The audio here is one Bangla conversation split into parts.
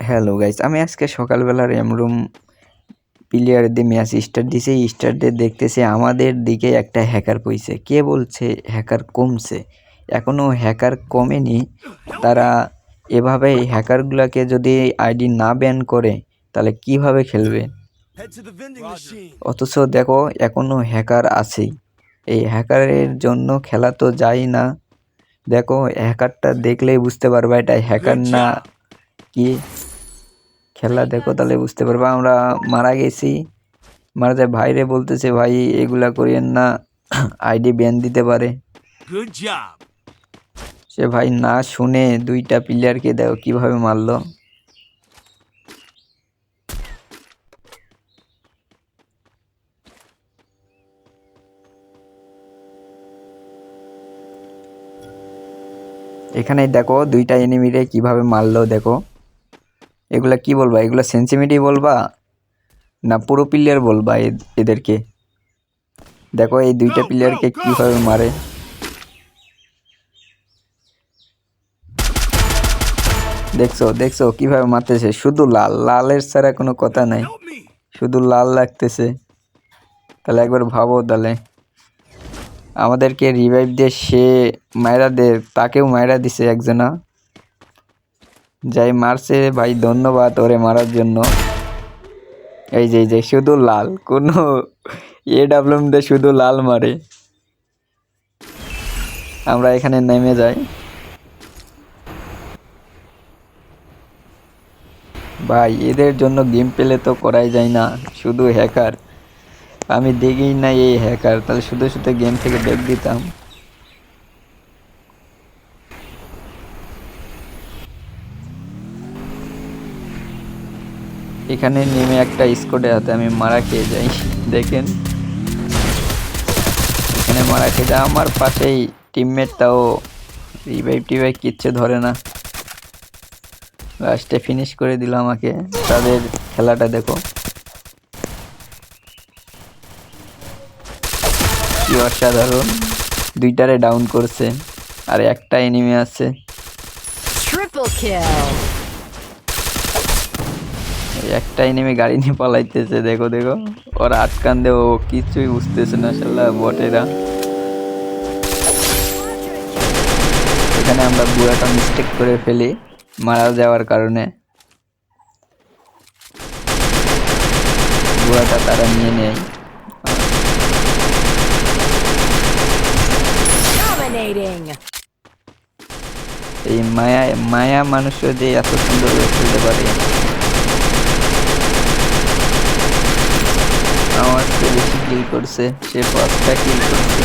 হ্যালো গাইস, আমি আজকে সকালবেলা র্যামরুম প্লেয়ার দিয়ে ম্যাচ স্টার্ট দিছি। স্টার্ট দিয়ে দেখতেছি আমাদের দিকে একটা হ্যাকার পইছে। কে বলছে হ্যাকার কমছে? এখনও হ্যাকার কমেনি। তারা এভাবে হ্যাকারগুলোকে যদি আইডি না ব্যান করে তাহলে কিভাবে খেলবে? অথচ দেখো এখনও হ্যাকার আছেই। এই হ্যাকারের জন্য খেলা তো যায় না। দেখো হ্যাকারটা দেখলেই বুঝতে পারবা এটা হ্যাকার না কি। খেলা দেখো তাহলে বুঝতে পারবা। আমরা মারা গেছি, মারা যায় ভাইরে বলতেছে ভাই এগুলা করিয়েন না, আইডি ব্যান দিতে পারে। সে ভাই না শুনে দুইটা প্লেয়ারকে দেখো কিভাবে মারলো। এখানে দেখো দুইটা এনিমিরে কিভাবে মারলো দেখো। এগুলা কি বলবা? এগুলা সেন্সিটিভিটি বলবা না পুরো প্লেয়ার বলবা এদেরকে? দেখো এই দুইটা প্লেয়ারকে কিভাবে মারে। দেখছো দেখছো কিভাবে মারতেছে, শুধু লালের ছাড়া কোনো কথা নাই, শুধু লাল লাগতেছে। তাহলে একবার ভাবো, তাহলে আমাদেরকে রিভাইভ দিয়ে সে মায়েরা দে, তাকেও মায়েরা দিছে একজনা। যাই মারছে ভাই ধন্যবাদ ওরে মারার জন্য। এই যে শুধু লাল, কোনো AWM দিয়ে শুধু লাল মারে। আমরা এখানে নেমে যাই। ভাই এদের জন্য গেম প্লে তো করাই যায় না, শুধু হ্যাকার। আমি দেখি না এই হ্যাকার, তাহলে শুধু শুধু গেম থেকে ব্যাক দিতাম। এখানে নেমে একটা স্কোডে হাতে আমি মারা খেয়ে যাই। দেখেন এখানে মারা খেয়ে যায়, আমার পাশেই টিমমেটটাও রিভাইভ টিভাইভ কিচ্ছু ধরে না, লাস্টে ফিনিশ করে দিল আমাকে। তাদের খেলাটা দেখো কি অসাধারণ, দুইটারে ডাউন করছে আর একটা এনিমি আছে। একটা এনিমি গাড়ি নিয়ে পালাইতেছে, দেখো দেখো ওরা আটকান দেব, কিছুই বুঝতেছে না শালা বটেরা। এখানে আমরা বুড়াটা মিস্টেক করে ফেলি মারা যাওয়ার কারণে, বুড়াটা তারা নিয়ে নেয়। এই মায়া মানুষও যে এত সুন্দর খেলতে পারে, আমার চেয়ে বেশি কিল করছে, সে 5টা কিল করছে।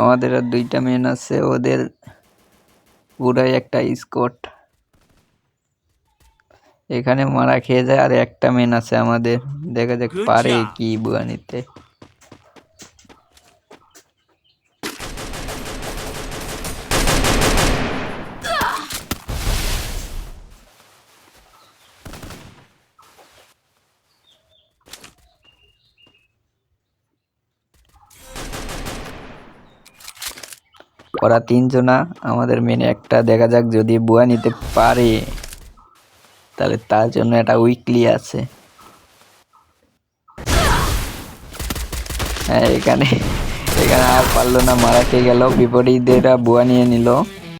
আমাদের আর দুইটা মেন আছে, ওদের পুরাই একটা স্কোয়াড। এখানে মারা খেয়ে যায় আর একটা মেন আছে আমাদের, দেখা যাক পারে কি বুয়া নিতে। ওরা 3 জনা, আমাদের মেনে একটা, দেখা যাক যদি বুয়া নিতে পারে তাহলে তার জন্য একটা উইকলি আছে। হ্যাঁ এখানে আর পারলো না, মারা খেয়ে গেল, বিপরীতেরা বুয়া নিয়ে নিল।